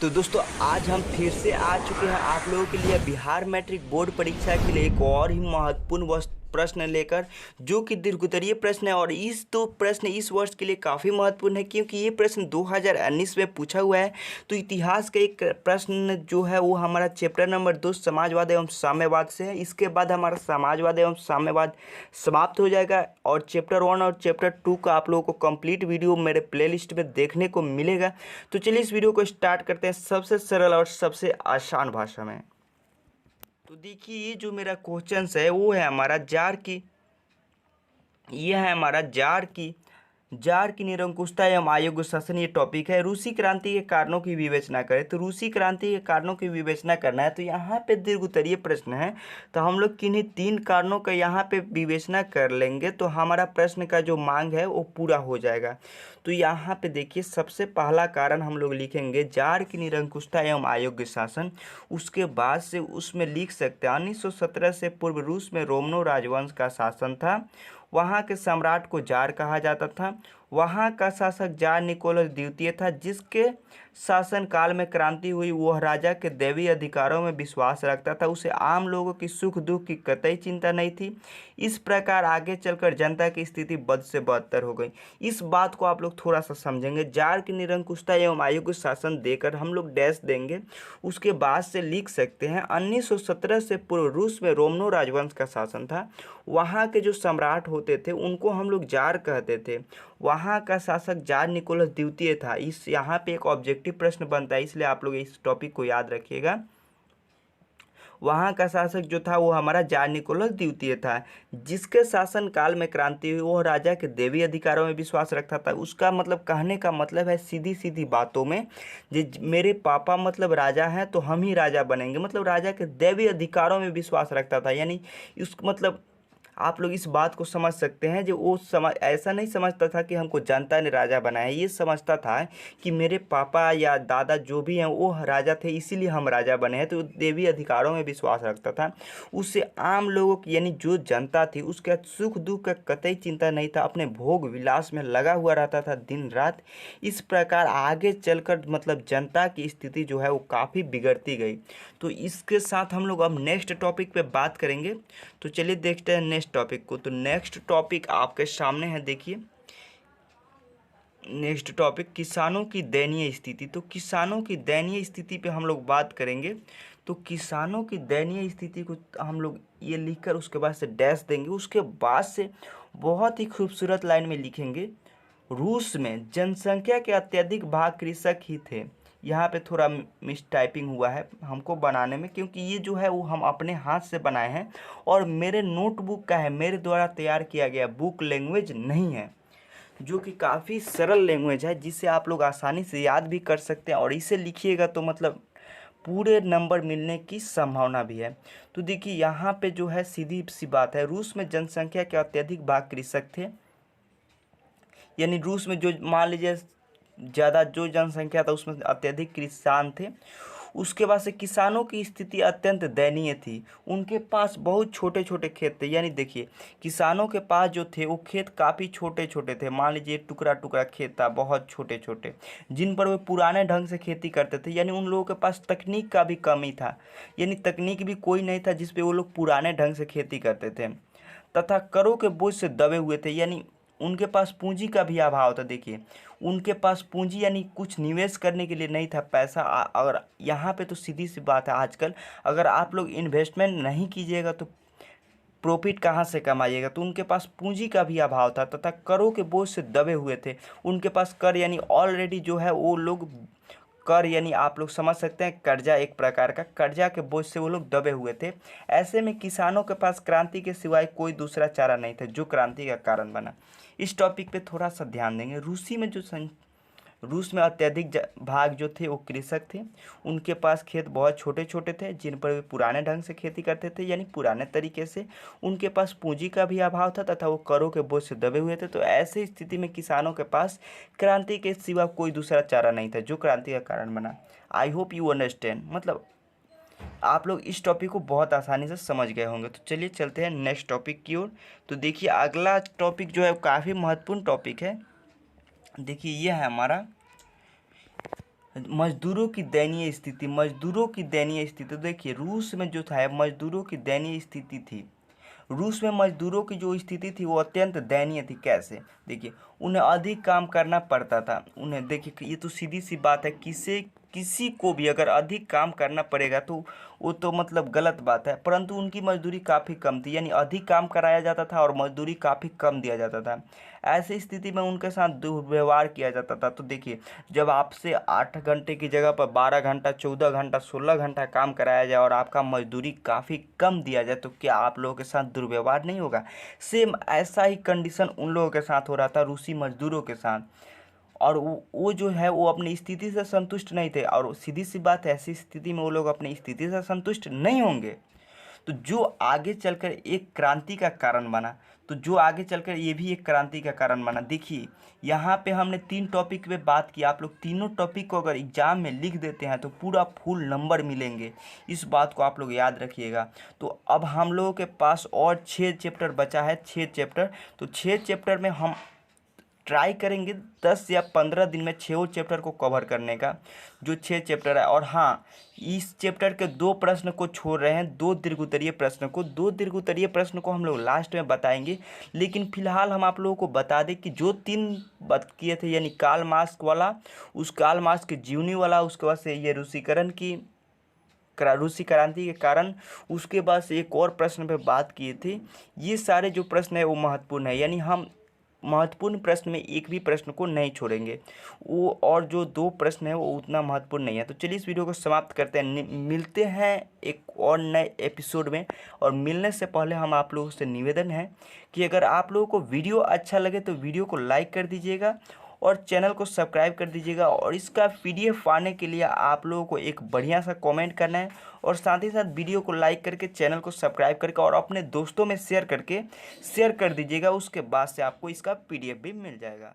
तो दोस्तों आज हम फिर से आ चुके हैं आप लोगों के लिए बिहार मैट्रिक बोर्ड परीक्षा के लिए एक और ही महत्वपूर्ण प्रश्न लेकर, जो कि दीर्घोत्तरीय प्रश्न है। और इस तो प्रश्न इस वर्ष के लिए काफ़ी महत्वपूर्ण है क्योंकि ये प्रश्न 2019 में पूछा हुआ है। तो इतिहास का एक प्रश्न जो है वो हमारा चैप्टर नंबर 2 समाजवाद एवं साम्यवाद से है। इसके बाद हमारा समाजवाद एवं साम्यवाद समाप्त हो जाएगा और चैप्टर 1 और चैप्टर 2 का आप लोगों को कंप्लीट वीडियो मेरे प्लेलिस्ट में देखने को मिलेगा। तो चलिए इस वीडियो को स्टार्ट करते हैं सबसे सरल और सबसे आसान भाषा में। तो देखिए ये जो मेरा क्वेश्चन है वो है हमारा जार की निरंकुशता एवं अयोग्य शासन, ये टॉपिक है। रूसी क्रांति के कारणों की विवेचना करें। तो रूसी क्रांति के कारणों की विवेचना करना है, तो यहाँ पे दीर्घोत्तरीय प्रश्न है। तो हम लोग किन्हीं 3 कारणों का यहाँ पे विवेचना कर लेंगे तो हमारा प्रश्न का जो मांग है वो पूरा हो जाएगा। तो यहाँ पे देखिए सबसे पहला कारण हम लोग लिखेंगे जार की निरंकुशता एवं अयोग्य शासन। उसके बाद से उसमें लिख सकते हैं 1917 से पूर्व रूस में रोमनो राजवंश का शासन था। वहाँ के सम्राट को जार कहा जाता था। वहाँ का शासक जार निकोलस द्वितीय था, जिसके शासन काल में क्रांति हुई। वह राजा के दैवीय अधिकारों में विश्वास रखता था। उसे आम लोगों की सुख दुख की कतई चिंता नहीं थी। इस प्रकार आगे चलकर जनता की स्थिति बद से बदतर हो गई। इस बात को आप लोग थोड़ा सा समझेंगे। जार की निरंकुशता एवं अयोग्य शासन देकर हम लोग डैश देंगे। उसके बाद से लिख सकते हैं 1917 से पूर्व रूस में रोमनो राजवंश का शासन था। वहाँ के जो सम्राट होते थे उनको हम लोग जार कहते थे। वहाँ का शासक जार निकोलस द्वितीय था। इस यहाँ पे एक ऑब्जेक्टिव प्रश्न बनता है, इसलिए आप लोग इस टॉपिक को याद रखिएगा। वहाँ का शासक जो था वो हमारा जार निकोलस द्वितीय था, जिसके शासन काल में क्रांति हुई। वह राजा के दैवीय अधिकारों में विश्वास रखता था। उसका मतलब कहने का मतलब है सीधी सीधी बातों में, मेरे पापा मतलब राजा हैं तो हम ही राजा बनेंगे, मतलब राजा के दैवीय अधिकारों में विश्वास रखता था। यानी उस मतलब आप लोग इस बात को समझ सकते हैं, जो वो ऐसा नहीं समझता था कि हमको जनता ने राजा बनाया। ये समझता था कि मेरे पापा या दादा जो भी हैं वो राजा थे, इसीलिए हम राजा बने हैं। तो देवी अधिकारों में विश्वास रखता था। उससे आम लोगों की यानी जो जनता थी उसका सुख दुख का कतई चिंता नहीं था। अपने भोग विलास में लगा हुआ रहता था दिन रात। इस प्रकार आगे चलकर मतलब जनता की स्थिति जो है वो काफ़ी बिगड़ती गई। तो इसके साथ हम लोग अब नेक्स्ट टॉपिक पे बात करेंगे। तो चलिए देखते हैं नेक्स्ट टॉपिक को। तो नेक्स्ट टॉपिक आपके सामने है, देखिए नेक्स्ट टॉपिक किसानों की दयनीय स्थिति। तो किसानों की दयनीय स्थिति पे हम लोग बात करेंगे। तो किसानों की दयनीय स्थिति को हम लोग ये लिखकर उसके बाद से डैश देंगे। उसके बाद से बहुत ही खूबसूरत लाइन में लिखेंगे रूस में जनसंख्या के अत्यधिक भाग कृषक ही थे। यहाँ पे थोड़ा मिस टाइपिंग हुआ है हमको बनाने में, क्योंकि ये जो है वो हम अपने हाथ से बनाए हैं और मेरे नोटबुक का है, मेरे द्वारा तैयार किया गया बुक लैंग्वेज नहीं है, जो कि काफ़ी सरल लैंग्वेज है जिसे आप लोग आसानी से याद भी कर सकते हैं। और इसे लिखिएगा तो मतलब पूरे नंबर मिलने की संभावना भी है। तो देखिए यहाँ पे जो है सीधी सी बात है, रूस में जनसंख्या के अत्यधिक भाग कृषक थे। यानी रूस में जो मान लीजिए ज़्यादा जो जनसंख्या था उसमें अत्यधिक किसान थे। उसके बाद से किसानों की स्थिति अत्यंत दयनीय थी। उनके पास बहुत छोटे छोटे खेत थे। यानी देखिए किसानों के पास जो थे वो खेत काफ़ी छोटे छोटे थे। मान लीजिए टुकड़ा टुकड़ा खेत था, बहुत छोटे छोटे, जिन पर वे पुराने ढंग से खेती करते थे। यानी उन लोगों के पास तकनीक का भी कमी था। यानी तकनीक भी कोई नहीं था जिस पे वो लोग पुराने ढंग से खेती करते थे, तथा करों के बोझ से दबे हुए थे। यानी उनके पास पूंजी का भी अभाव था। देखिए उनके पास पूंजी यानी कुछ निवेश करने के लिए नहीं था पैसा। और यहाँ पे तो सीधी सी बात है, आजकल अगर आप लोग इन्वेस्टमेंट नहीं कीजिएगा तो प्रॉफिट कहाँ से कमाइएगा। तो उनके पास पूंजी का भी अभाव था तथा करों के बोझ से दबे हुए थे। उनके पास कर यानी ऑलरेडी जो है वो लोग कर यानी आप लोग समझ सकते हैं कर्जा, एक प्रकार का कर्जा के बोझ से वो लोग दबे हुए थे। ऐसे में किसानों के पास क्रांति के सिवाय कोई दूसरा चारा नहीं था, जो क्रांति का कारण बना। इस टॉपिक पे थोड़ा सा ध्यान देंगे। रूस में अत्यधिक भाग जो थे वो कृषक थे। उनके पास खेत बहुत छोटे छोटे थे जिन पर वे पुराने ढंग से खेती करते थे, यानी पुराने तरीके से। उनके पास पूंजी का भी अभाव था तथा वो करों के बोझ से दबे हुए थे। तो ऐसी स्थिति में किसानों के पास क्रांति के सिवा कोई दूसरा चारा नहीं था, जो क्रांति का कारण बना। आई होप यू अंडरस्टैंड, मतलब आप लोग इस टॉपिक को बहुत आसानी से समझ गए होंगे। तो चलिए चलते हैं नेक्स्ट टॉपिक की ओर। तो देखिए अगला टॉपिक जो है काफ़ी महत्वपूर्ण टॉपिक है। देखिए ये है हमारा मजदूरों की दयनीय स्थिति, मजदूरों की दयनीय स्थिति। तो देखिए रूस में जो था मजदूरों की दयनीय स्थिति थी। रूस में मजदूरों की जो स्थिति थी वो अत्यंत दयनीय थी। कैसे? देखिए उन्हें अधिक काम करना पड़ता था। उन्हें देखिए ये तो सीधी सी बात है, किसी को भी अगर अधिक काम करना पड़ेगा तो वो तो मतलब गलत बात है, परंतु उनकी मजदूरी काफ़ी कम थी, यानी अधिक काम कराया जाता था और मजदूरी काफ़ी कम दिया जाता था। ऐसी स्थिति में उनके साथ दुर्व्यवहार किया जाता था। तो देखिए जब आपसे 8 घंटे की जगह पर 12 घंटा, 14 घंटा, 16 घंटा काम कराया जाए और आपका मजदूरी काफ़ी कम दिया जाए, तो क्या आप लोगों के साथ दुर्व्यवहार नहीं होगा? सेम ऐसा ही कंडीशन उन लोगों के साथ हो रहा था, रूसी मजदूरों के साथ। और वो जो है वो अपनी स्थिति से संतुष्ट नहीं थे, और सीधी सी बात है ऐसी स्थिति में वो लोग अपनी स्थिति से संतुष्ट नहीं होंगे, तो जो आगे चलकर एक क्रांति का कारण बना, तो जो आगे चलकर ये भी एक क्रांति का कारण बना। देखिए यहाँ पे हमने 3 टॉपिक पे बात की, आप लोग तीनों टॉपिक को अगर एग्जाम में लिख देते हैं तो पूरा फुल नंबर मिलेंगे, इस बात को आप लोग याद रखिएगा। तो अब हम लोगों के पास और 6 चैप्टर बचा है, 6 चैप्टर। तो 6 चैप्टर में हम ट्राई करेंगे 10 या 15 दिन में 6 चैप्टर को कवर करने का, जो 6 चैप्टर है। और हाँ, इस चैप्टर के 2 प्रश्न को छोड़ रहे हैं, 2 दीर्घ-उत्तरीय प्रश्न को। 2 दीर्घ-उत्तरीय प्रश्न को हम लोग लास्ट में बताएंगे, लेकिन फिलहाल हम आप लोगों को बता दें कि जो 3 बात किए थे, यानी कार्ल मार्क्स वाला, उस कार्ल मार्क्स की जीवनी वाला, उसके बाद से ये रूसी क्रांति के कारण, उसके बाद से एक और प्रश्न पे बात किए थे। ये सारे जो प्रश्न है वो महत्वपूर्ण है, यानी हम महत्वपूर्ण प्रश्न में एक भी प्रश्न को नहीं छोड़ेंगे वो, और जो 2 प्रश्न है वो उतना महत्वपूर्ण नहीं है। तो चलिए इस वीडियो को समाप्त करते हैं, मिलते हैं एक और नए एपिसोड में। और मिलने से पहले हम आप लोगों से निवेदन है कि अगर आप लोगों को वीडियो अच्छा लगे तो वीडियो को लाइक कर दीजिएगा और चैनल को सब्सक्राइब कर दीजिएगा। और इसका PDF पाने के लिए आप लोगों को एक बढ़िया सा कमेंट करना है, और साथ ही साथ वीडियो को लाइक करके चैनल को सब्सक्राइब करके और अपने दोस्तों में शेयर कर दीजिएगा। उसके बाद से आपको इसका PDF भी मिल जाएगा।